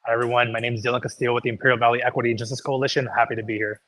Hi, everyone. My name is Dylan Castillo with the Imperial Valley Equity and Justice Coalition. Happy to be here.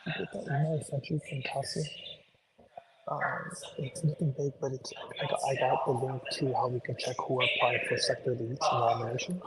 Get that email I sent you from Cassie. It's nothing big, but I got the link to how we can check who applied for sector leads in the nomination.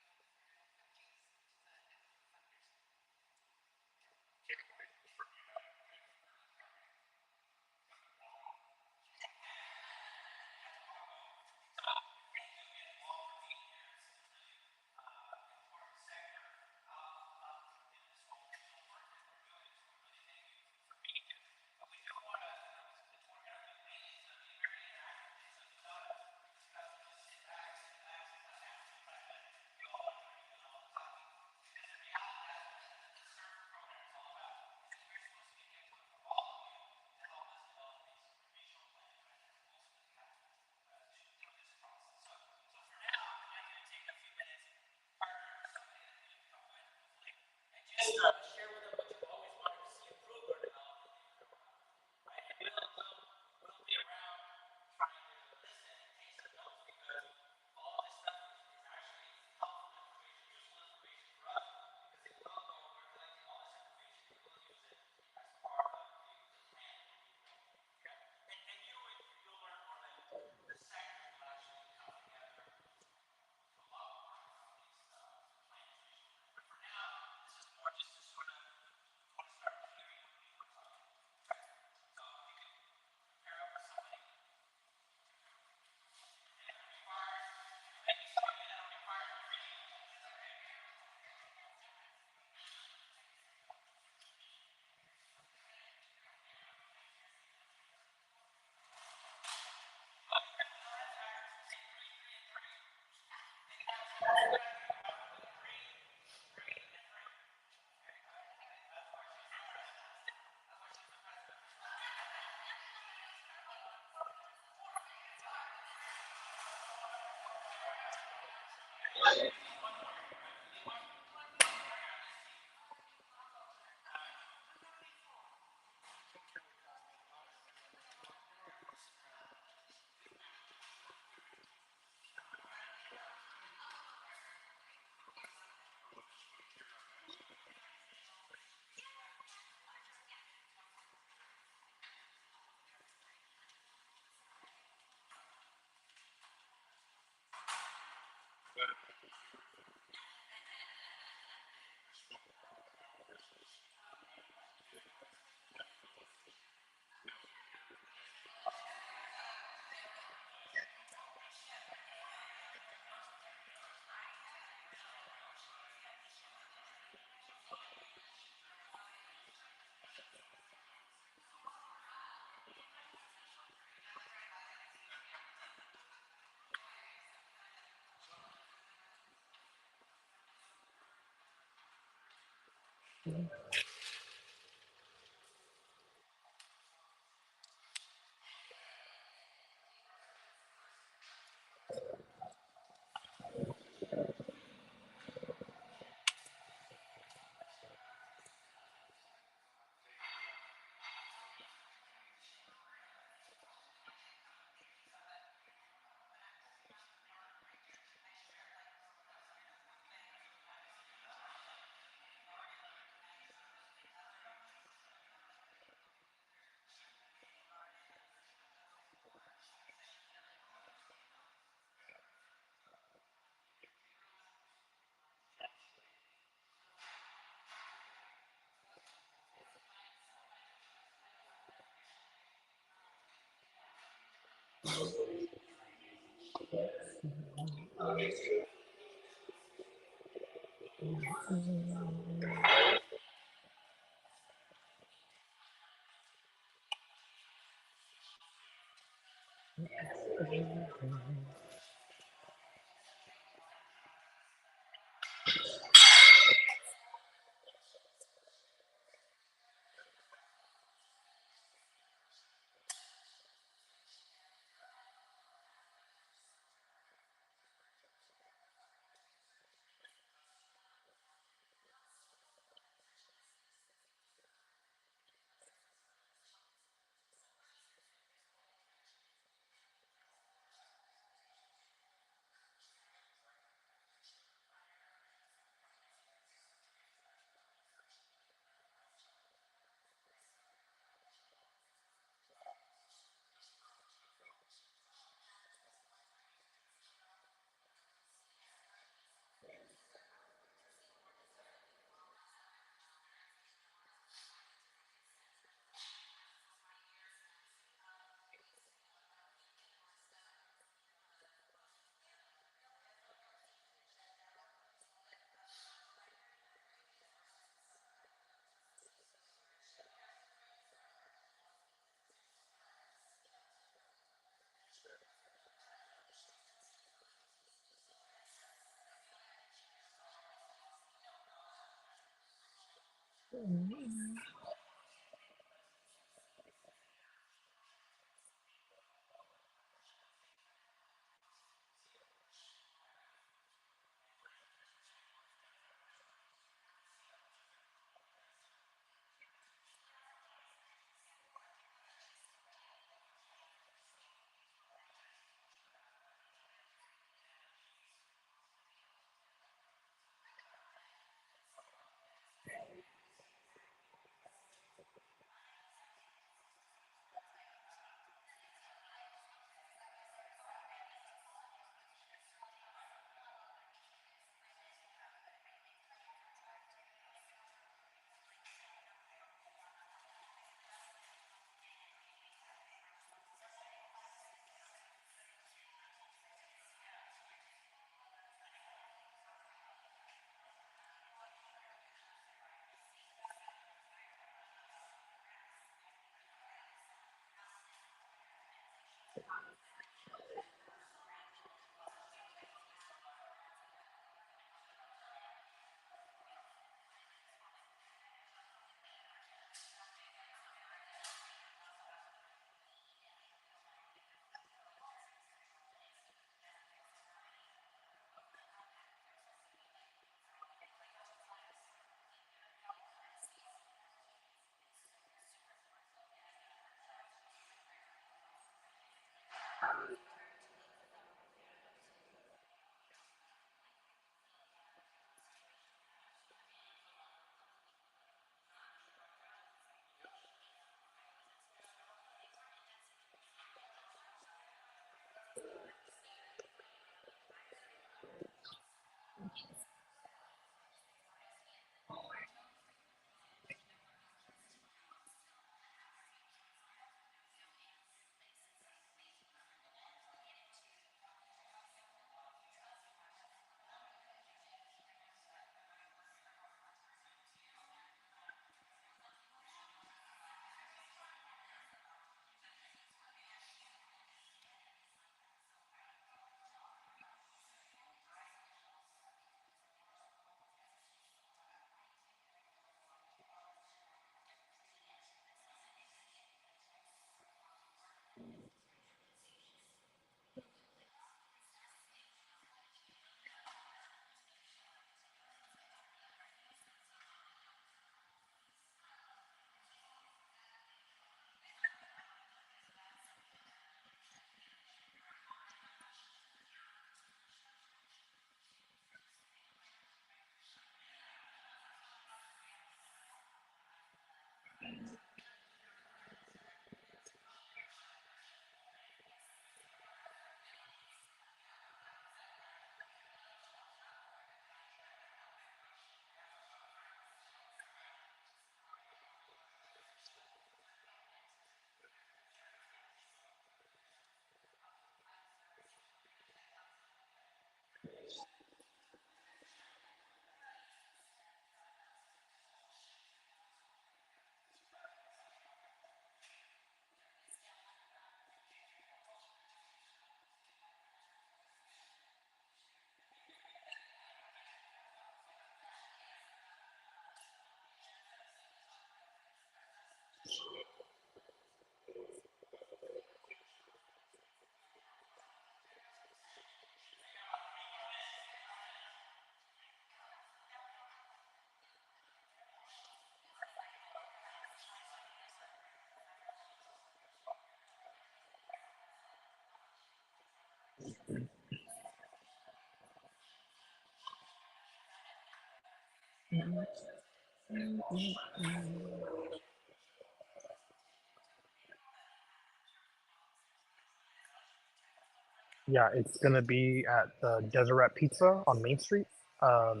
Yeah, it's gonna be at the Deseret Pizza on Main Street. Um,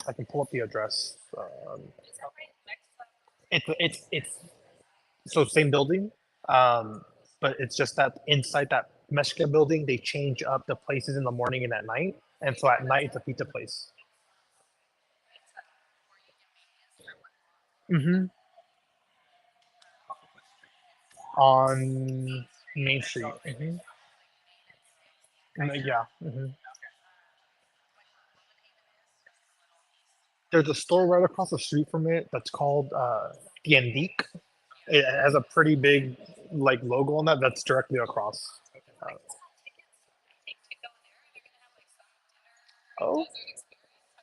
I can pull up the address. It's so same building, um, but it's just that inside that Mexican building they change up the places in the morning and at night, and so at night it's a pizza place. Mm-hmm. On Main Street. Mm-hmm. Yeah. Mm-hmm. There's a store right across the street from it that's called Tiendic. It has a pretty big like logo on that. That's directly across. Uh, oh,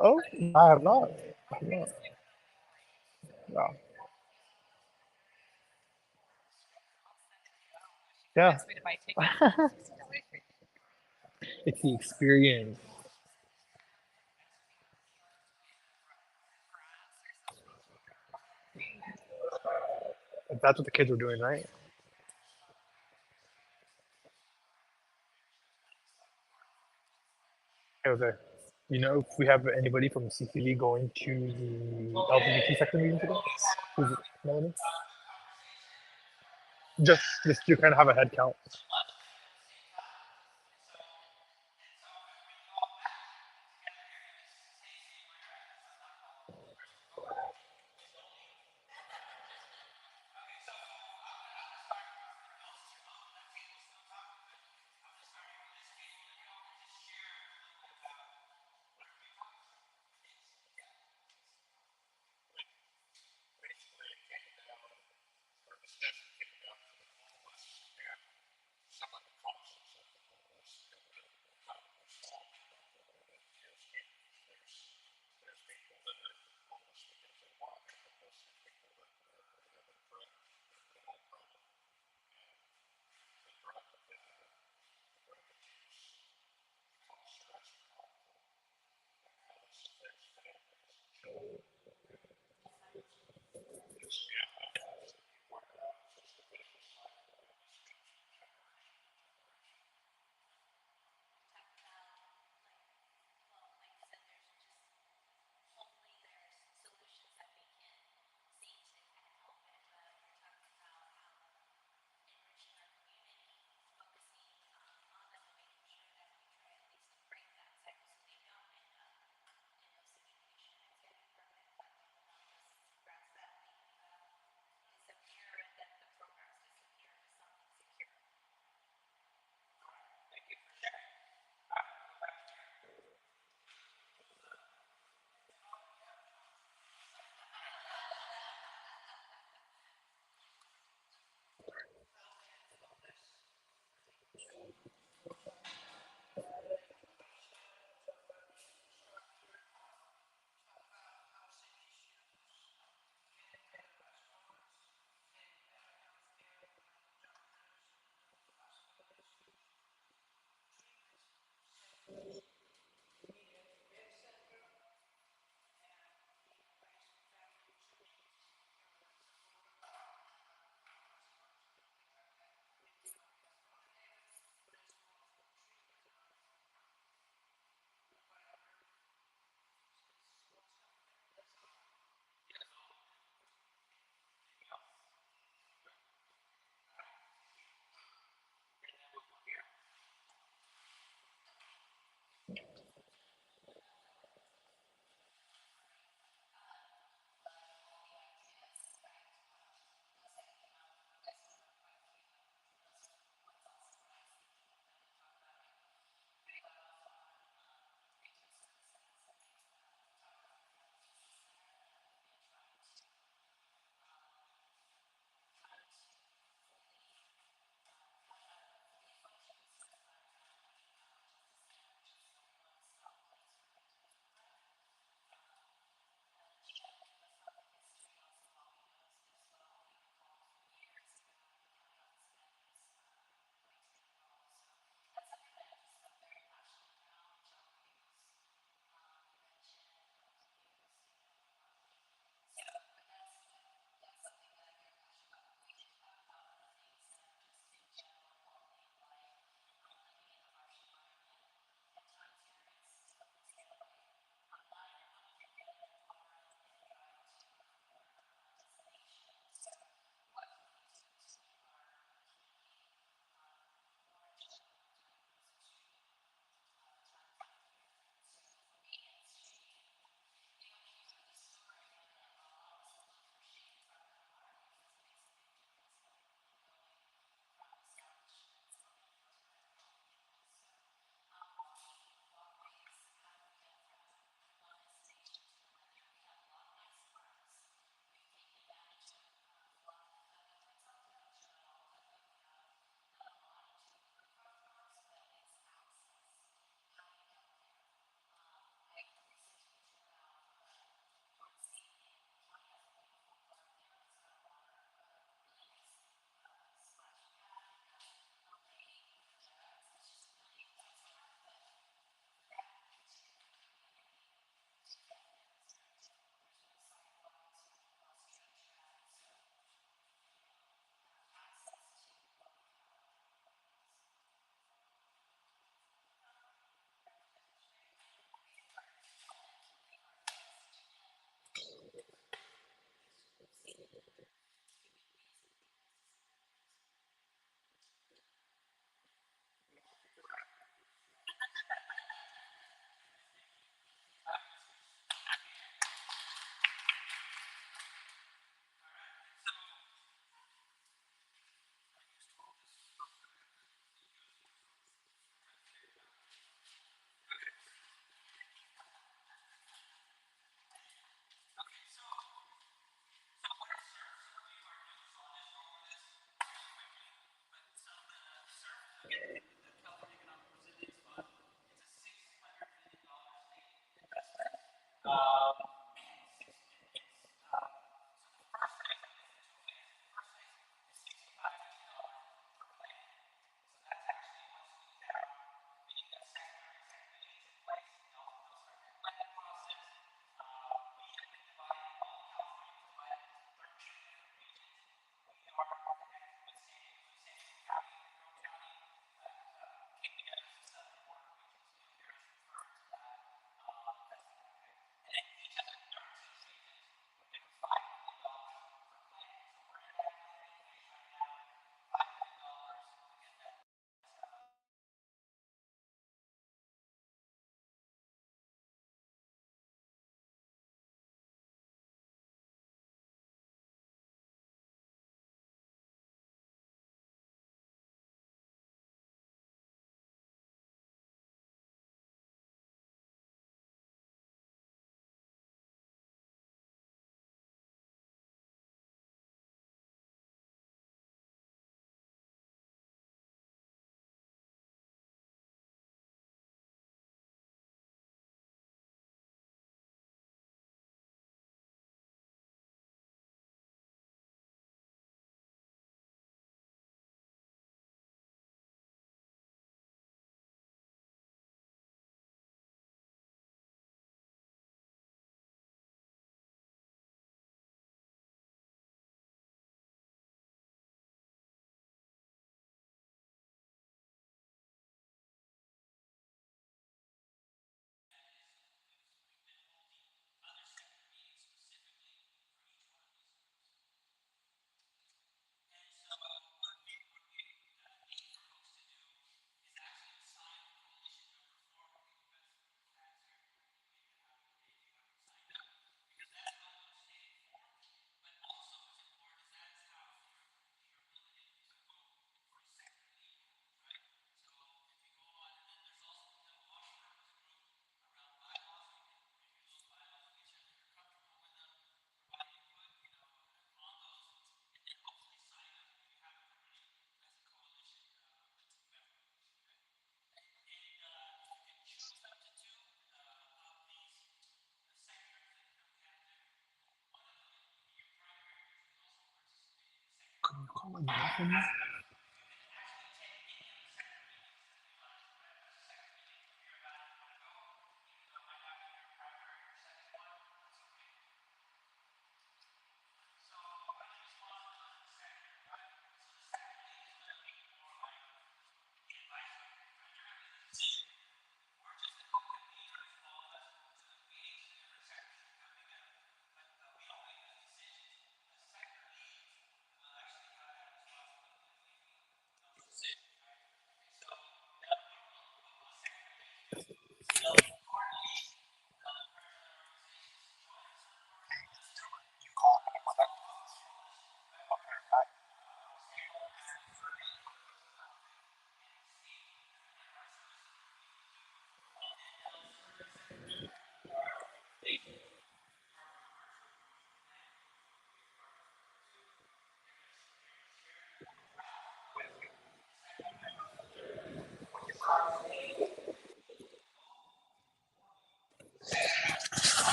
oh, I have not. I have not. Yeah, yeah. It's the experience. That's what the kids were doing, right? Hey, Jose, you know if we have anybody from CCV going to the LGBT sector meeting today? Who's it, Melanie? Just to kind of have a head count.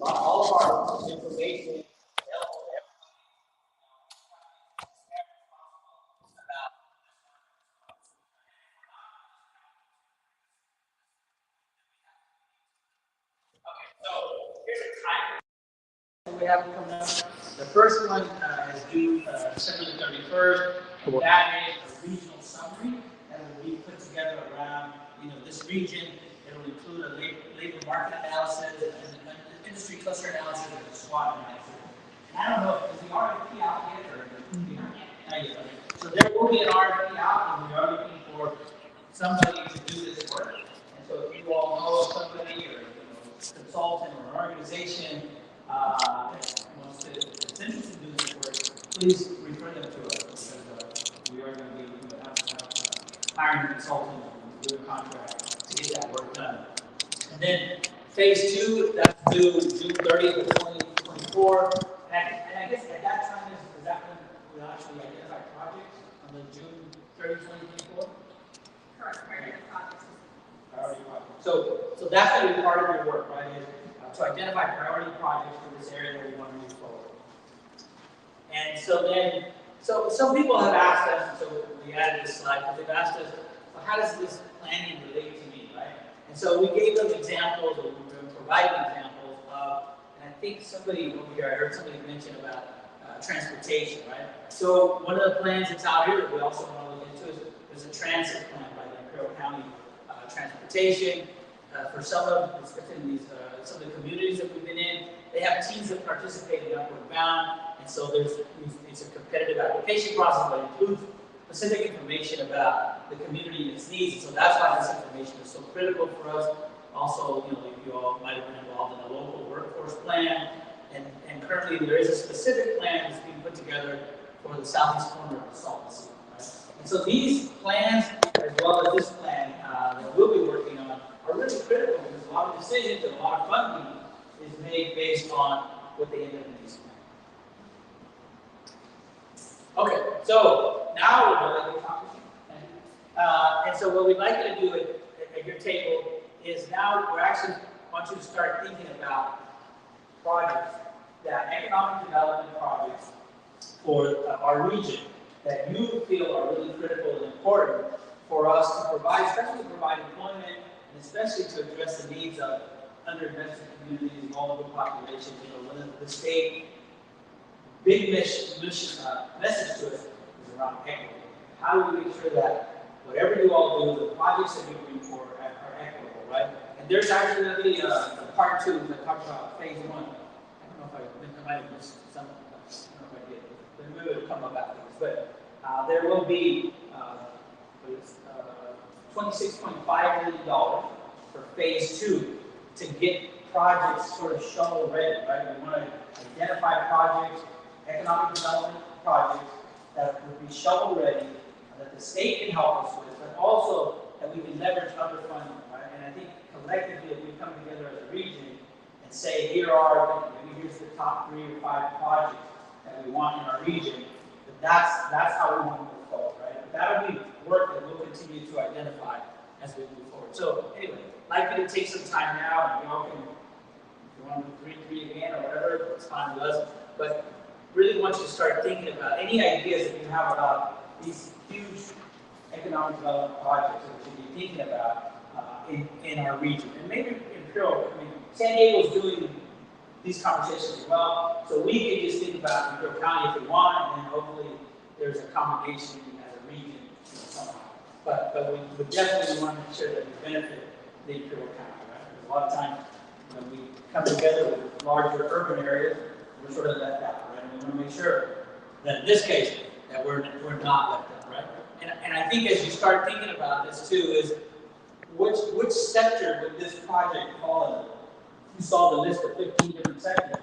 All of our information. We have coming up. The first one is due December the 31st. That is a regional summary that will be put together around this region. It will include a labor market analysis, an industry cluster analysis, and a SWOT analysis. And I don't know if the RFP out yet or not yet. So there will be an RFP out, and we are looking for somebody to do this work. And so if you all know of somebody or consultant or an organization that wants to is interested in doing this work, please refer them to us because we are going to be hiring a consultant and do a contract to get that work done. And then phase 2, that's due June 30th of 2024. And I guess at that time is that when we actually identify projects on the June 30th, 2024? Correct, priority projects. Priority projects. So that's going to be part of your work, right? Is to identify priority projects for this area that we want to move forward. And so some people have asked us, so we added this slide, because they've asked us, well, how does this planning relate to me, right? And so we gave them examples, or we were providing examples of, and I think somebody over here, I heard somebody mention about transportation, right? So one of the plans that's out here that we also want to look into is there's a transit plan by the Imperial County Transportation. For some of, especially in these, some of the communities that we've been in, they have teams that participate in Upward Bound, and so it's a competitive application process that includes specific information about the community and its needs. And so that's why this information is so critical for us. Also, you all might have been involved in a local workforce plan, and currently there is a specific plan that's being put together for the southeast corner of the Salton Sea. Right? And so these plans, as well as this plan that we'll be working on, are really critical because a lot of decisions and a lot of funding is made based on what they end up in these plans. Okay, so now we're going to talk to you. And so what we'd like you to do at your table is now we're actually want you to start thinking about projects, that economic development projects for our region that you feel are really critical and important for us to provide, especially to provide employment and especially to address the needs of underinvested communities, vulnerable populations. When the state big message to us is around equity. How do we make sure that whatever you all do, the projects that you bring forward are equitable, right? And there's actually going to be a part 2 that talks about phase 1. I don't know if I might have missed some of that. I don't know if I did. But maybe it'll come up afterwards. But there will be $26.5 million for phase 2 to get projects sort of shovel ready, right? We want to identify projects, economic development projects that would be shovel ready, that the state can help us with, but also that we can leverage other funding, right? And I think collectively, if we come together as a region and say, here's the top 3 or 5 projects that we want in our region, that's how we want to move forward, right? But that'll be work that we'll continue to identify as we move forward. So anyway, likely to take some time now, and y'all can, if you want to read again or whatever, it's fine with us. But really want you to start thinking about any ideas that you have about these huge economic development projects that we should be thinking about in our region. And maybe Imperial, San Diego's doing these conversations as well, so we can just think about Imperial County if we want, and then hopefully there's a combination as a region somehow. But we would definitely want to make sure that we benefit the Imperial County, right? Because a lot of times when we come together with larger urban areas, we're sort of left out, right? And we want to make sure that in this case, that we're not left out, right? And I think as you start thinking about this too, is which sector would this project fall in? You saw the list of 15 different sectors.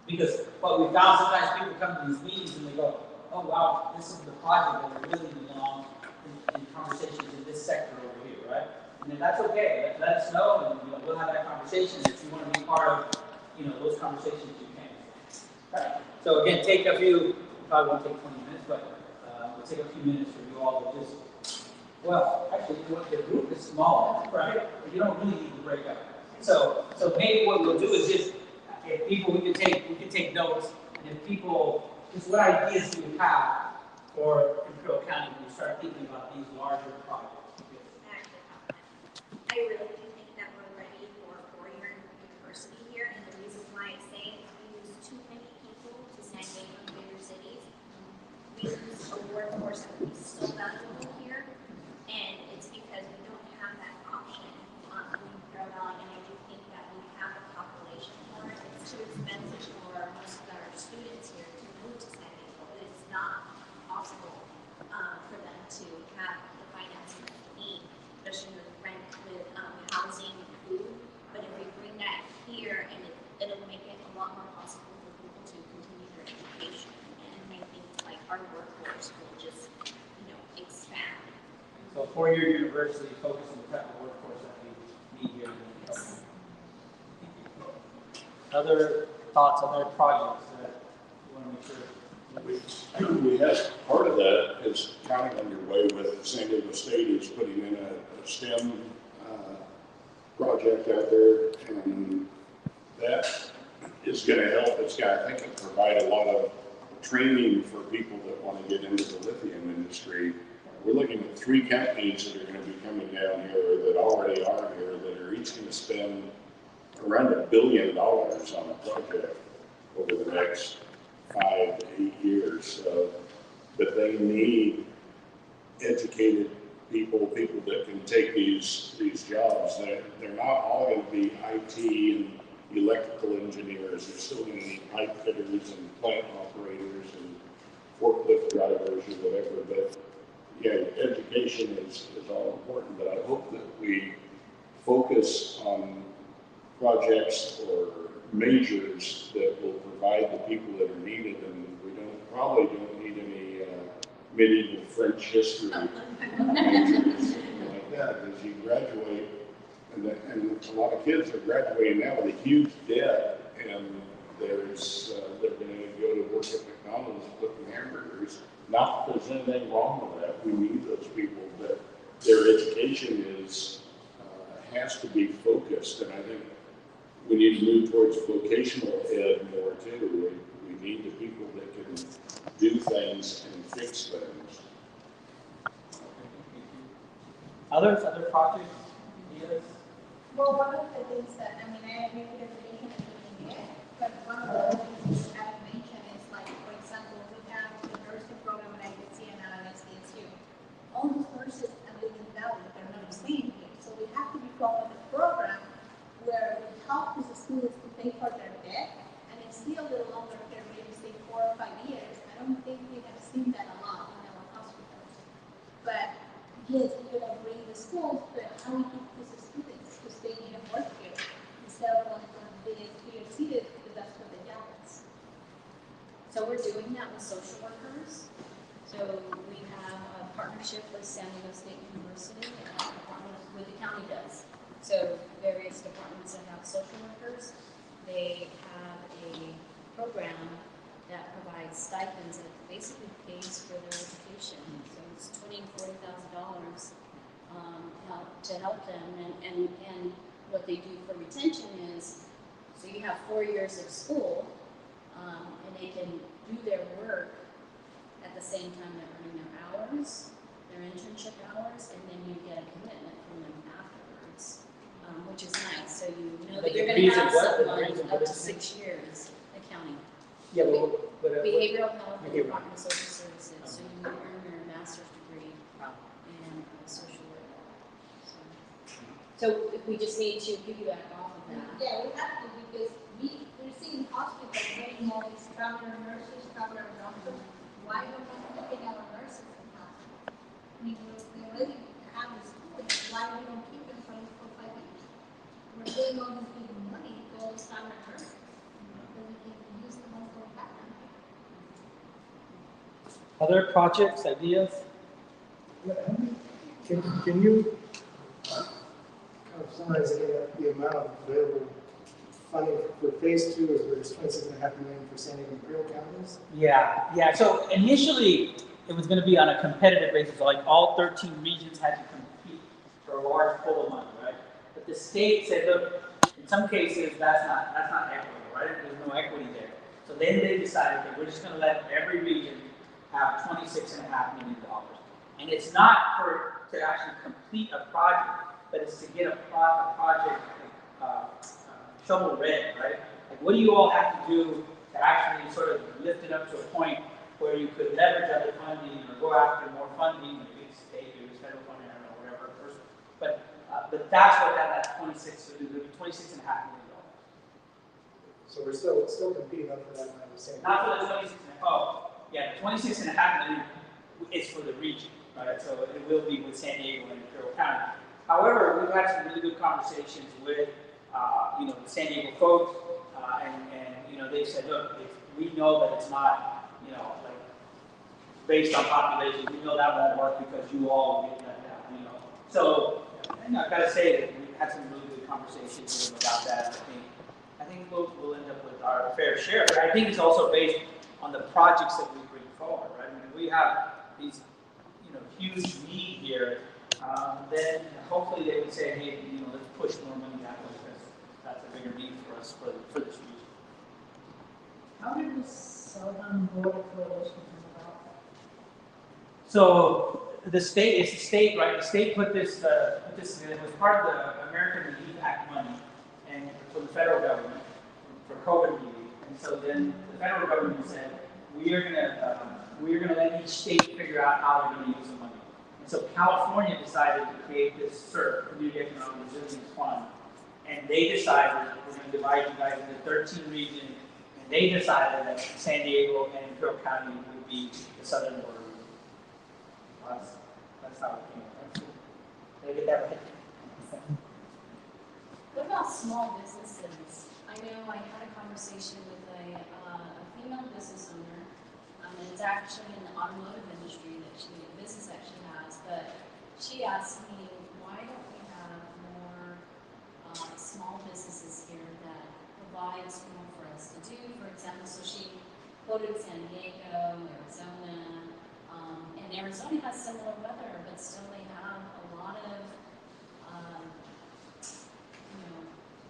Because what we found, sometimes people come to these meetings and they go, oh wow, this is the project that really belongs in conversations in this sector over here, right? And then that's okay. Let us know, and we'll have that conversation. If you want to be part of, those conversations, you can. Right. So again, take a few. Probably won't take 20 minutes, but we'll take a few minutes for you all to just. Well, actually, the group is small, right? But you don't really need to break up. So maybe what we'll do is just, if people, we can take notes, and if people, just what ideas do you have for Imperial County when you start thinking about these larger projects? I really do think that we're ready for a 4-year university here, and the reason why I say we lose too many people to San Diego and bigger cities. We lose a workforce that would be so valuable here, and it's because we don't have that option in Imperial Valley, and I do think that we have the population for it. It's too expensive for most of our students here to move to San Diego, but it's not possible for them to have the finances that they need, especially with rent, with housing, food. But if we bring that here, and it'll make it a lot more possible for people to continue their education, and I think like our workforce will just expand. So 4-year university focus on the type of workforce that we need here. Yes. Other thoughts, other projects that you want to make sure? We have part of that is counting on your way with San Diego State is putting in a STEM project out there, and that is going to help. It's got, I think, it provide a lot of training for people that want to get into the lithium industry. We're looking at 3 companies that are going to be coming down here that already are here that are each going to spend around $1 billion on a project over the next 5 to 8 years. But they need educated people that can take these jobs. They're not all going to be IT and electrical engineers. They're still going to need pipe fitters and plant operators and forklift drivers or whatever. But yeah, education is all important. But I hope that we focus on projects or majors that will provide the people that are needed, and we probably don't need any medieval French history majors like that, because you graduate, and a lot of kids are graduating now with a huge debt, and they're going to go to work at McDonald's flipping hamburgers. Not that there's anything wrong with that. We need those people, but their education has to be focused, and I think we need to move towards vocational ed more too. We need the people that can do things and fix things. Other projects? Yes. Well, one of the things that, I make it as a vision of doing it, but one of the things I would mention is like students to pay for their debt, and it's still a little longer term, maybe say 4 or 5 years. I don't think we have seen that a lot in our hospitals. But yes, we're gonna bring the schools, but how we keep these students to stay in healthcare instead of going to the bigger cities, because that's where the job is. So we're doing that with social workers. So we have a partnership with San Diego State University, with the county does. So various departments that have social workers, they have a program that provides stipends that basically pays for their education. So it's $20,000 to $40,000 to help them. And what they do for retention is, so you have 4 years of school, and they can do their work at the same time they're earning their hours, their internship hours, and then you get a commitment from them afterwards, which is nice. So you know that you're going to have someone up to 6 years accounting. Yeah, but Behavioral health and Department of Social Services. So you earn your master's degree in social work. So we just need to piggyback off of that. Yeah, we have to, because we're seeing hospitals getting all these traveler nurses, traveler doctors. Why are we not keeping our nurses in house? I mean, we already have the school, why we don't keep them for 5 years? We're paying all this big money to all these traveler nurses, then we can use them on for back. other projects, ideas? Can you kind of summarize again the amount of available funding for phase 2 is $26.5 million for San Diego Imperial counties? Yeah. So initially, it was going to be on a competitive basis, like all 13 regions had to compete for a large pool of money, right? But the state said, look, in some cases, that's not equitable, right? There's no equity there. So then they decided that we're just going to let every region have $26.5 million. And it's not to actually complete a project, but it's to get a project shovel ready, right? Like, what do you all have to do to actually sort of lift it up to a point where you could leverage other funding or go after more funding, maybe it's state, maybe it's federal funding, I don't know, whatever. But that's what that 26.5 million. So we're still competing up for that money the same. Not for the 26 and a half. Oh, yeah, the 26.5 million is for the region, right? So it will be with San Diego and Imperial County. However, we've had some really good conversations with, the San Diego folks, and they said, look, we know that it's not, like based on population, we know that won't work because you all will get that down, So, and I've got to say that we've had some really good conversations with them about that. I think we'll end up with our fair share, but I think it's also based on the projects that we bring forward, right? I mean, we have these, huge need here. Then hopefully they would say, hey, let's push more money that way because that's a bigger need for us for this region. How did the Southern Border Coalition come about? So it's the state, right? The state put this, it was part of the American Relief Act money and for the federal government for COVID relief. And so then the federal government said, we're gonna let each state figure out how they're gonna use the money. And so California decided to create this CERF, Community Economic Resilience Fund, and they decided we're going to divide you guys into 13 regions, and they decided that San Diego and Imperial County would be the southern border region. That's how it came about. Did I get that right? What about small businesses? I know I had a conversation with a female business owner, and it's actually in the automotive industry that the business actually has, but she asked me, why don't we have more small businesses here that provides more for us to do? For example, so she quoted San Diego, Arizona, and Arizona has similar weather, but still they have a lot of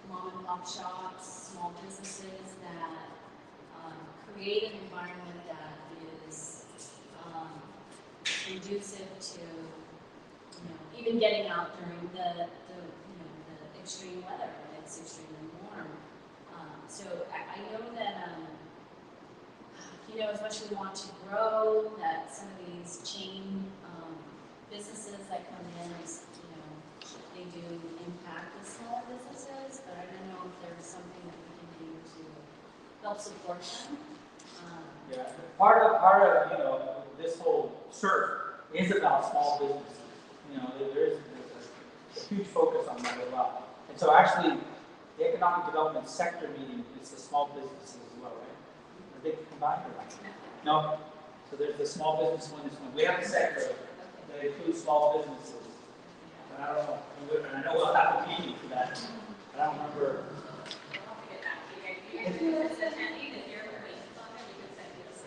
mom and pop shops, small businesses that create an environment that is conducive to, even getting out during the extreme weather when it's extremely warm. So I know that, as much as we want to grow, that some of these chain businesses that come in, they do impact the smaller businesses, but I don't know if there's something that help support them. Yeah, part of you know this whole CERF is about small businesses. You know, there's a huge focus on that as well. And so actually, the economic development sector meeting is the small businesses as well, right? Are they combined or not? No. So there's the small business one. This one. We have a sector that includes small businesses. But I don't know. And I know we'll have a meeting for that. But I don't remember.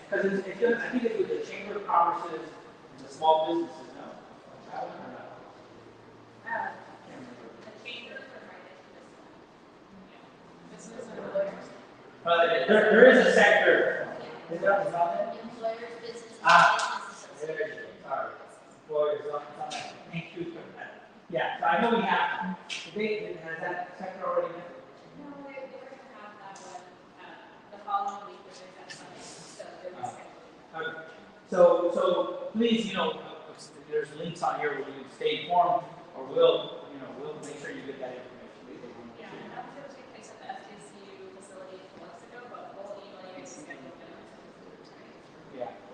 Because it's good. I think it was the Chamber of Commerce's and the small businesses. No, I don't know. There is a sector. Is that on it? Employers, businesses, There it is. Sorry. Employers, on that. Thank you for that. Yeah, so I know we have. Has that sector already been? No, we're going to have that one the following week, which is at Sunday. So they're rescheduling. Okay. So please, you know, there's links on here where you can stay informed, or we'll make sure you get that information. Yeah, and that was going to take place at the FTCU facility a few months ago, but we'll email you guys to schedule it.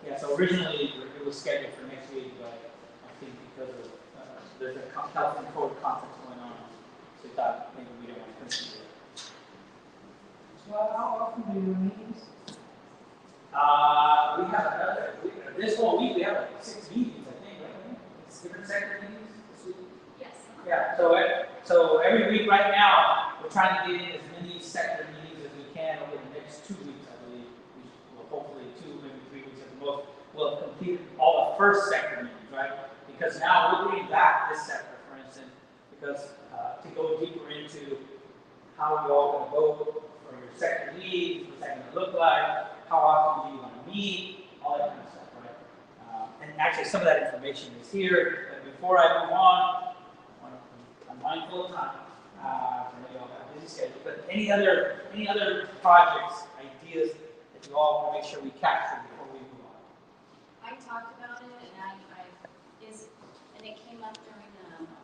Yeah. So originally it was scheduled for next week, but I think because of there's a health and code conference going on, so we thought maybe we didn't want to continue it. Well, how often do your meetings? We have this whole week we have like 6 meetings, I think, right? It's different sector meetings this week. Yes. Yeah. So every week right now we're trying to get in as many sector meetings as we can over the next 2 weeks, I believe. Well, hopefully 2, maybe 3 weeks at the most. We'll complete all the first sector meetings, right? Because now we're bringing back this sector, for instance, because to go deeper into how you all going to vote for your sector leads, what's that going to look like, how often do you want to meet, all that kind of stuff, right? And actually, some of that information is here. But before I move on, I'm mindful of time. I know you all have a busy schedule. But any other projects, ideas that you all want to make sure we capture before we move on? I talked about it, and it came up during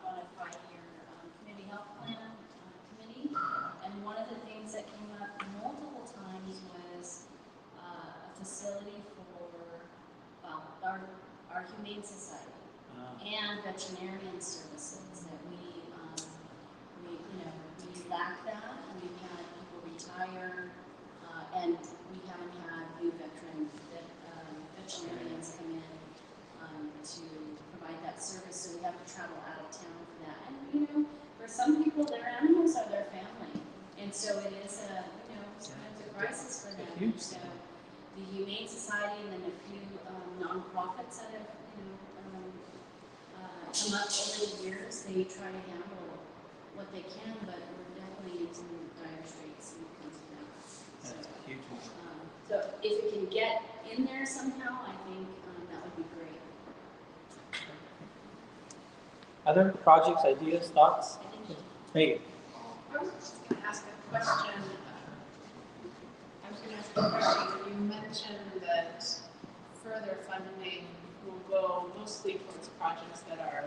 on a 5-year community health plan committee. And one of the things that came up multiple times was a facility for our humane society and veterinarian services that we lack that. We've had people retire, and we haven't had new veterinarians come in to provide that service, so we have to travel out of town for that. And for some people, their animals are their family, and so it is sometimes a crisis for them. So the Humane Society and then a few nonprofits that have come up over the years, they try to handle what they can, but we're definitely in some dire straits when it comes to that. That's a huge one. So if it can get in there somehow, I think that would be great. Other projects, ideas, thoughts? Megan. I was just going to ask a question. You mentioned that further funding will go mostly towards projects that are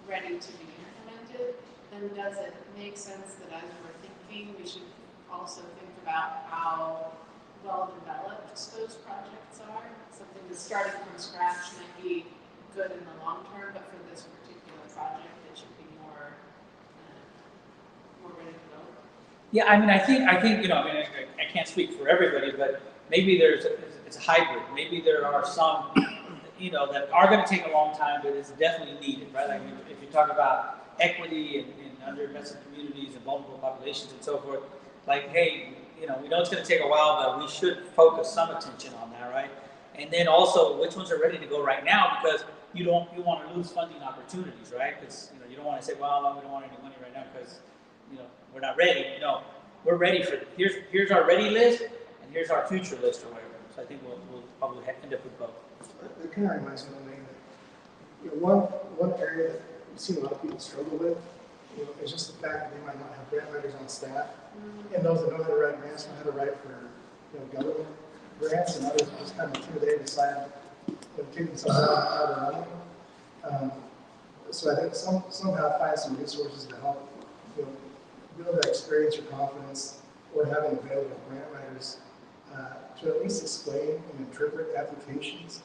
ready to be implemented. Then does it make sense that as we're thinking, we should also think about how well developed those projects are? Something that's starting from scratch might be good in the long term, but for this particular project, it should be more ready to go. Yeah, I mean, I think I can't speak for everybody, but maybe it's a hybrid. Maybe there are some, that are going to take a long time, but it's definitely needed, right? Like if you talk about equity in underinvested communities and vulnerable populations and so forth, like, hey, we know it's going to take a while, but we should focus some attention on that, right? And then also, which ones are ready to go right now, because you want to lose funding opportunities, right? Because you don't want to say, well, no, we don't want any money right now because we're not ready. No, we're ready for here's our ready list and here's our future list or whatever. So I think we'll probably end up with both. That kind of reminds me of one area that we've seen a lot of people struggle with. It's just the fact that they might not have grant writers on staff, and those that know how to write grants know how to write for government grants, and others just kind of intimidated decide to kick themselves out of money. So I think somehow find some resources to help build that experience or confidence or having available grant writers to at least explain and interpret applications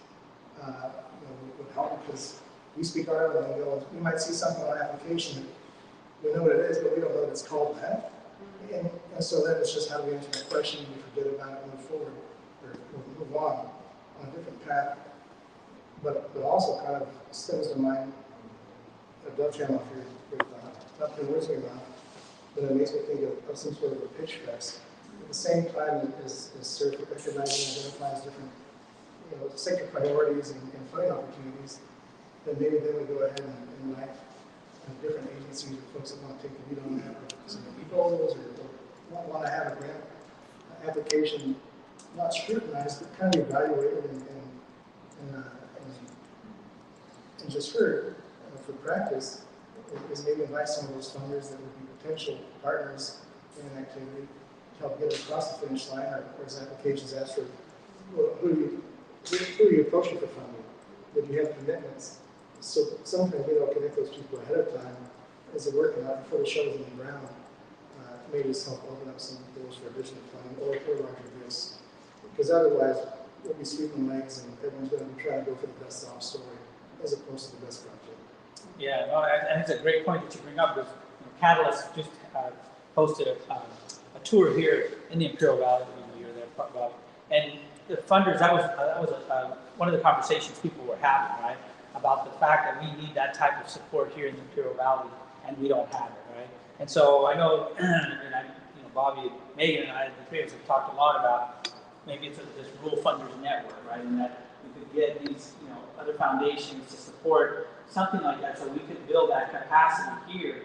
would help, because we speak our own lingo. We might see something on an application, we know what it is, but we don't know that it's called that. And so then it's just how do we answer that question, we forget about it, move forward, or move on a different path. But also kind of stems to mind a dovetail off here with not putting words in your mouth, but it makes me think of some sort of a pitch fest. At the same time as CERF recognizing and identifies different sector priorities and funding opportunities, then maybe they would go ahead and invite different agencies or folks that want to take the lead on that, or some proposals, or want to have a grant application not scrutinized, but kind of evaluated and just heard for practice, is maybe invite some of those funders that would be potential partners in an activity to help get it across the finish line, or as applications ask for, who are you approaching for funding? Would you have commitments? So sometimes connect those people ahead of time as they're working out before the show's in the ground. Maybe just help open up some doors for additional funding or for larger gifts. Because otherwise, we'll be sweeping legs and everyone's going to be trying to go for the best sob story as opposed to the best project. Yeah, no, and it's a great point that you bring up. Because Catalyst just hosted a tour here in the Imperial Valley. You're there, Bob. And the funders, that was one of the conversations people were having, right? About the fact that we need that type of support here in the Imperial Valley, and we don't have it, right? And so I know, Bobby, Megan, and I, the three of us have talked a lot about maybe it's this rural funders network, right? And that we could get these, other foundations to support something like that, so we could build that capacity here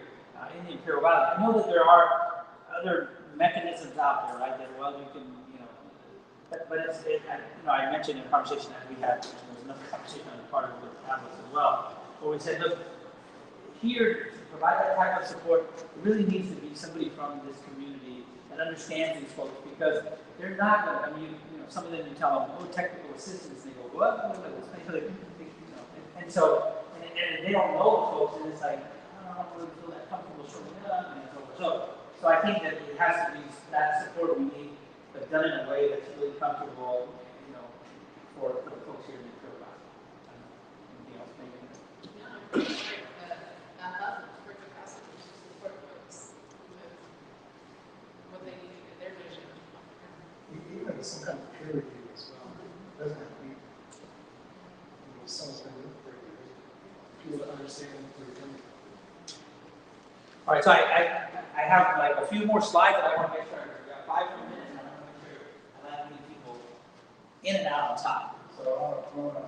in the Imperial Valley. I know that there are other mechanisms out there, right? That you can, but I mentioned in a conversation that we had, which was another conversation on the part of the Catalyst as well, where we said, look, here to provide that type of support, it really needs to be somebody from this community that understands these folks, because they're not going to, some of them you tell them, technical assistance, and they go, what? And so, and they don't know the folks, and it's like, I don't really feel that comfortable showing up, and it's over. So I think that it has to be that support we need, but done in a way that's really comfortable, for the folks here in the Imperial Valley. Anything else, maybe? For capacity to support folks with what they need in their vision. Even some kind of peer review as well. It doesn't have to be someone's been with for years. People that understand where you're coming from. All right, so I have like a few more slides that I want to make sure. We've got 5 more minutes, and I want to make sure I let many people in and out on time. So I don't want to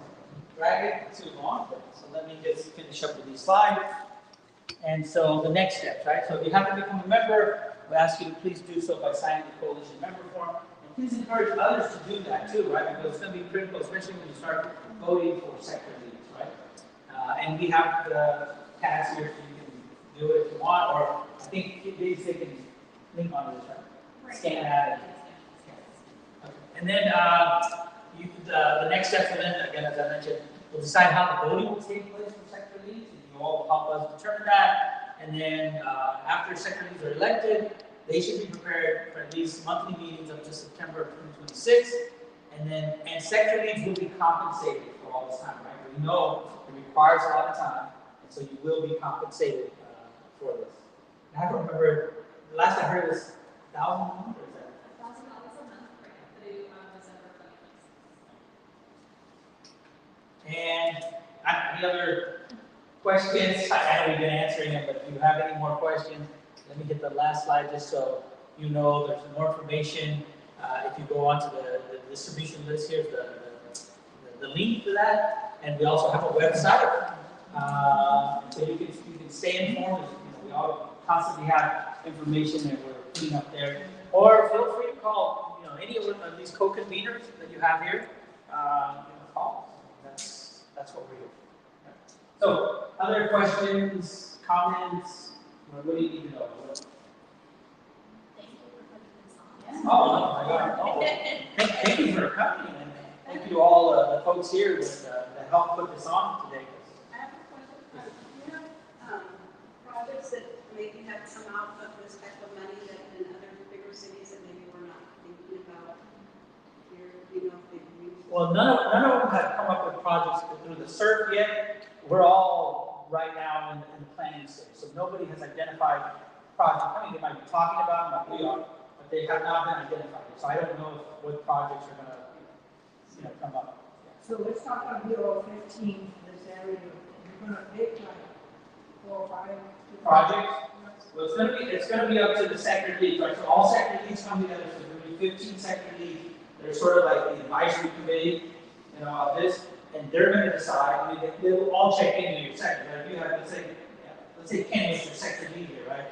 drag it too long, so let me just finish up with these slides. And so the next steps, right? So if you haven't become a member, we ask you to please do so by signing the coalition member form. And please encourage others to do that too, right? Because it's going to be critical, especially when you start voting for sector leaders, right? And we have the tags here, so you can do it if you want, or I think they can link onto this, right? Scan that. Okay. And then the next step for them, again, as I mentioned, we'll decide how the voting will take place for sector leads, and you all will help us determine that. And then after sector leads are elected, they should be prepared for at least monthly meetings up to September of 2026. And sector leads will be compensated for all this time, right? We know it requires a lot of time, and so you will be compensated for this. And I don't remember, the last I heard was $1,000 a month, or is that? $1,000 a month through December 2026. And any other questions? I know we've been answering them, but if you have any more questions, let me hit the last slide just so you know there's more information. If you go onto the distribution list, here's the link to that, and we also have a website, so you can stay informed. We all constantly have information that we're putting up there, or feel free to call any of these co-conveners that you have here. Call. That's what we're here for. So, other questions, comments? What do you need to know? Thank you for putting this on. Oh, my God. Oh. Thank you for coming, and thank you to all the folks here that helped put this on today. I have a question. Do you have projects that maybe have come out of this type of money that in other bigger cities that Well, none of them have come up with projects through the CERF yet. We're all right now in the planning stage, so nobody has identified projects. I mean, they might be talking about them, like we are, but they have not been identified. So I don't know what projects are going to, come up. So let's talk on Bureau 15 for this area. You're gonna pick like 4 or 5 Projects? Well, it's gonna be up to the sector leads, right? So all sector leads come together, so there'll be 15 sector leads. They're sort of like the advisory committee, of this, and they're gonna decide. I mean, they will all check into your sector. Right? If you have, let's say Ken was your sector lead here, right?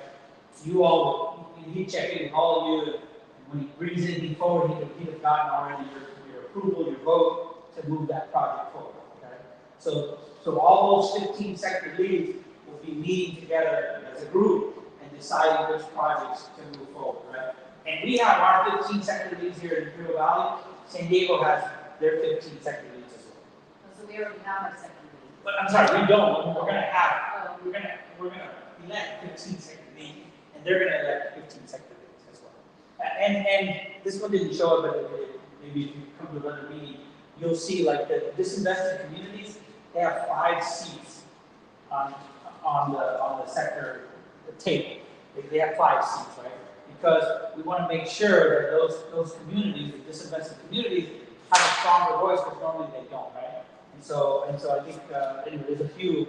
He'd check in with all of you, and when he brings anything forward, he'd have gotten already your approval, your vote to move that project forward. Okay? So all those 15 sector leads will be meeting together as a group and deciding which projects to move forward, right? And we have our 15 sector leads here in Imperial Valley. San Diego has their 15 sector leads as well. So we already have our second lead. But I'm sorry, we don't. We're gonna elect 15 sector leads, and they're gonna elect 15 sector leads as well. And this one didn't show up, but maybe if you come to another meeting, you'll see like the disinvested communities. They have 5 seats on the sector table. They have 5 seats, right? Because we want to make sure that those communities, the disinvested communities, have a stronger voice, because normally they don't, right? And so I think anyway, there's a few, I don't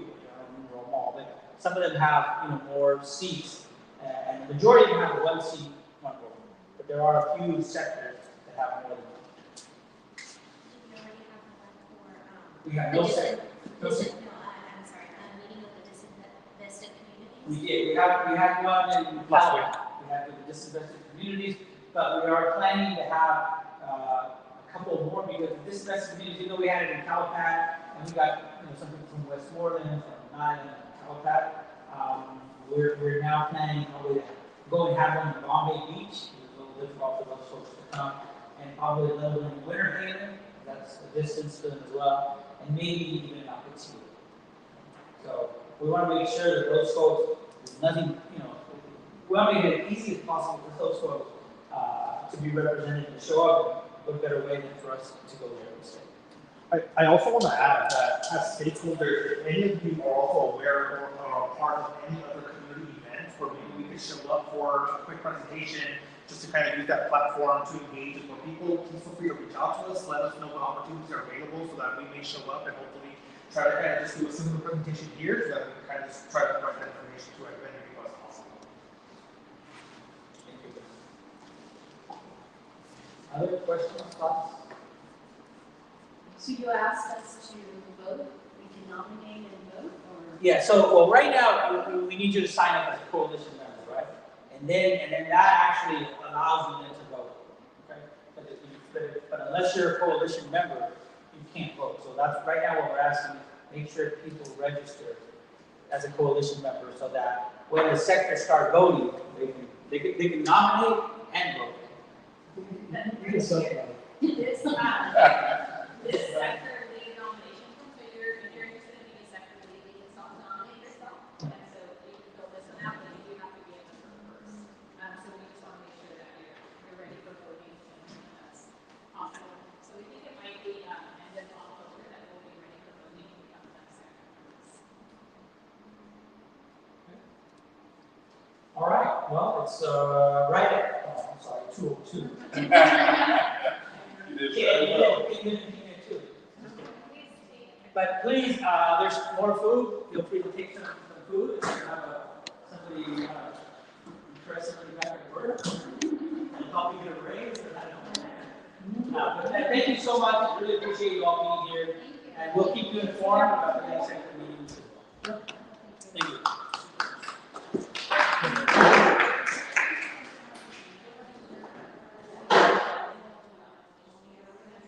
remember them all, but some of them have more seats, and the majority of them have 1 seat, 1 vote. But there are a few sectors that have more than 1. We have no sector. I'm sorry, meeting with the disinvested communities. We did. We had one in last week. We had with the disinvested communities, but we are planning to have a couple more, because the disinvested communities, we had it in Calapan, and we got something from Westmoreland, from Nine, and Calapan. We're now planning probably to go and have one in Bombay Beach. It's a little difficult for those folks to come, and probably another one in Winter Haven. That's a distance to them as well, and maybe even up at sea. So we want to make sure that those folks, there's nothing, we want to make it as easy as possible for those folks to be represented and show up. What better way than for us to go there and stay? I also want to add that as stakeholders, if any of you are also aware or are part of any other community events where maybe we could show up for a quick presentation, just to kind of use that platform to engage with more people, please feel free to reach out to us, let us know what opportunities are available so that we may show up and hopefully try to kind of just do a similar presentation here so that we can kind of just try to provide that information to as many people as possible. Thank you. Other questions, thoughts? So you asked us to vote, we can nominate and vote, or? Yeah, so right now, we need you to sign up as a coalition member, right? And then that actually allows you then to vote, okay? But unless you're a coalition member, you can't vote. So that's right now what we're asking, make sure people register as a coalition member so that when the sectors start voting, they can nominate and vote. This sector lead nomination form, so if you're interested in being a sector lead, you can self-nominate yourself. And so you can fill this one out, but you do have to be a member first. So we just want to make sure that you're ready for voting, and that's awesome. So we think it might be end of October that we'll be ready for voting to become that sector members. All right, well, it's right at, I'm sorry, 2:02. But please, there's more food. Feel free to take some food. If you have somebody impress somebody back at work and help you get a raise, I don't know. But thank you so much. Really appreciate you all being here. And we'll keep you informed about the next